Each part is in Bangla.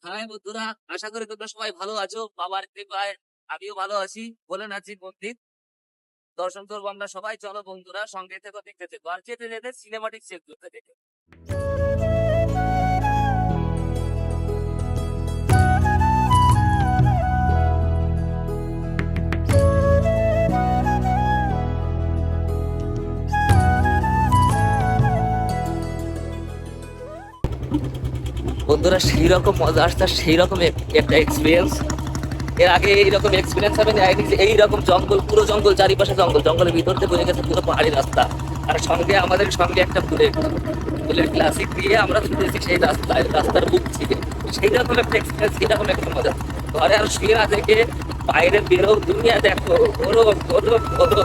হ্যাঁ বন্ধুরা, আশা করি তোমরা সবাই ভালো আছো। বাবার কৃপায় আমিও ভালো আছি। বলে নাচি মন্দির দর্শন করবো আমরা সবাই। চলো বন্ধুরা, সঙ্গে থেকে দেখতে থেকো আর যেতে যেতে সিনেমাটিক চেক করতে দেখে। বন্ধুরা, সেই রকম মজা আসছে, সেই রকম একটা এক্সপিরিয়েন্স এর আগে এইরকম এক্সপিরিয়েন্স হবে না। এইরকম জঙ্গল, পুরো জঙ্গল, চারিপাশে জঙ্গল, জঙ্গলের ভিতর দিয়ে বয়ে গেছে পুরো পাহাড়ি রাস্তা। আর সঙ্গে আমাদের সঙ্গে একটা বুলেট ক্লাসিক দিয়ে আমরা ছুটেছি সেই রাস্তায়, রাস্তার বুক থেকে। সেই রকম একটা এক্সপিরিয়েন্স, সেরকম একটা মজা। ঘরে আর শুয়ে না থেকে বাইরে বেরো, দুনিয়া দেখো, ঘোরো ঘোরো ঘোরো।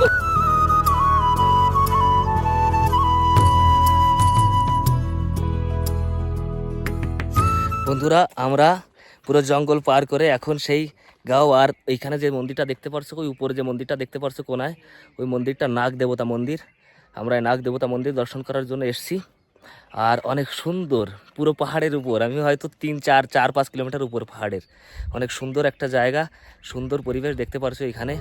বন্ধুরা, আমরা পুরো জঙ্গল পার করে এখন সেই গাঁও। আর এইখানে যে মন্দিরটা দেখতে পারছো, ওই উপরে যে মন্দিরটা দেখতে পারছো কোনায়, ওই মন্দিরটা নাগ দেবতা মন্দির। আমরা এই নাগ দেবতা মন্দির দর্শন করার জন্য এসেছি। আর অনেক সুন্দর, পুরো পাহাড়ের উপর, আমি হয়তো 3-4-5 কিলোমিটার উপর পাহাড়ের। অনেক সুন্দর একটা জায়গা, সুন্দর পরিবেশ দেখতে পারছো এখানে।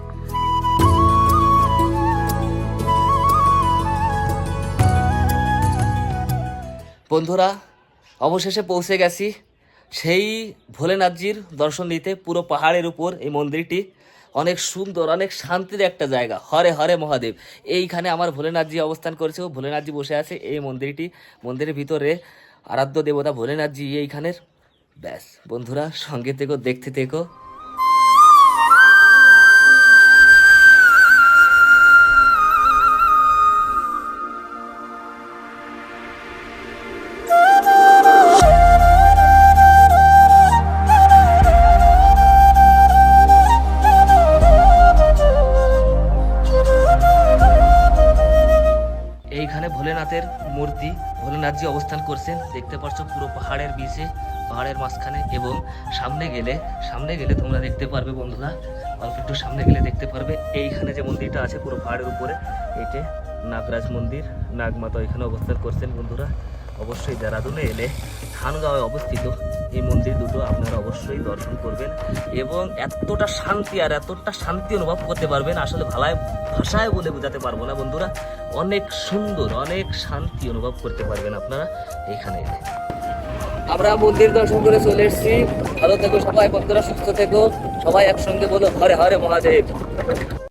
বন্ধুরা, অবশেষে পৌঁছে গেছি সেই ভোলেনাথজির দর্শন নিতে। পুরো পাহাড়ের উপর এই মন্দিরটি, অনেক সুন্দর, অনেক শান্তির একটা জায়গা। হরে হরে মহাদেব, এইখানে আমার ভোলেনাথজি অবস্থান করেছে। ও ভোলেনাথজি বসে আছে এই মন্দিরটি, মন্দিরের ভিতরে আরাধ্য দেবতা ভোলেনাথজি এইখানের। ব্যাস বন্ধুরা, সঙ্গে থেকো, দেখতে থেকো। এইখানে ভোলেনাথের মূর্তি, ভোলেনাথজি অবস্থান করছেন, দেখতে পাচ্ছ পুরো পাহাড়ের বিচে, পাহাড়ের মাঝখানে। এবং সামনে গেলে তোমরা দেখতে পারবে বন্ধুরা, অল্প একটু সামনে গেলে দেখতে পারবে এইখানে যে মন্দিরটা আছে পুরো পাহাড়ের উপরে, এইটা নাগরাজ মন্দির। নাগমাতা এখানে অবস্থান করছেন। বন্ধুরা, অবশ্যই দেরাদুনে এলে থানগাঁওয়ে অবস্থিত এই মন্দির দুটো আপনারা অবশ্যই দর্শন করবেন এবং এতটা শান্তি আর এতটা শান্তি অনুভব করতে পারবেন, আসলে ভাষায় বলে বোঝাতে পারবো না বন্ধুরা। অনেক সুন্দর, অনেক শান্তি অনুভব করতে পারবেন আপনারা এখানে এলে। আমরা মন্দির দর্শন করে চলে এসেছি। ভালো থেকো সবাই বন্ধুরা, সুস্থ থেকো সবাই। একসঙ্গে বলো হরে হরে মহাদেব।